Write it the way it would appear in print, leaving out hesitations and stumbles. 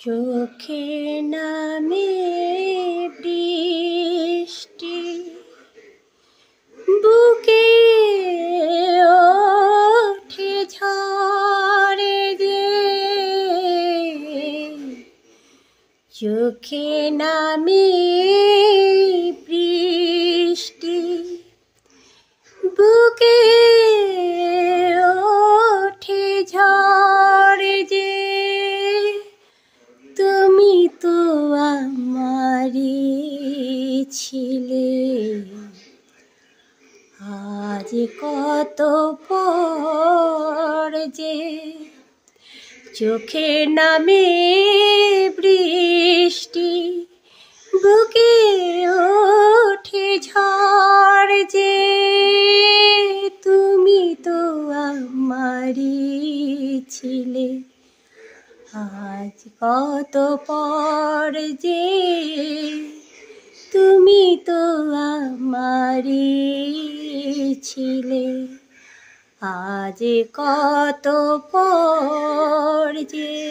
চোখে নামে বৃষ্টি, বুকে ওঠে ঝড়ে যে। চোখে নামে বৃষ্টি, বুকে ওঠে ঝড়ে যে। তুমি তো আমারই ছিলে, আজ কত পর যে। চোখে নামে বৃষ্টি, বুকে ওঠে ঝড় যে। তুমি তো আমারই ছিলে, আজ কত পর যে। তুমি তো আমারই ছিলে, আজ কত পর যে।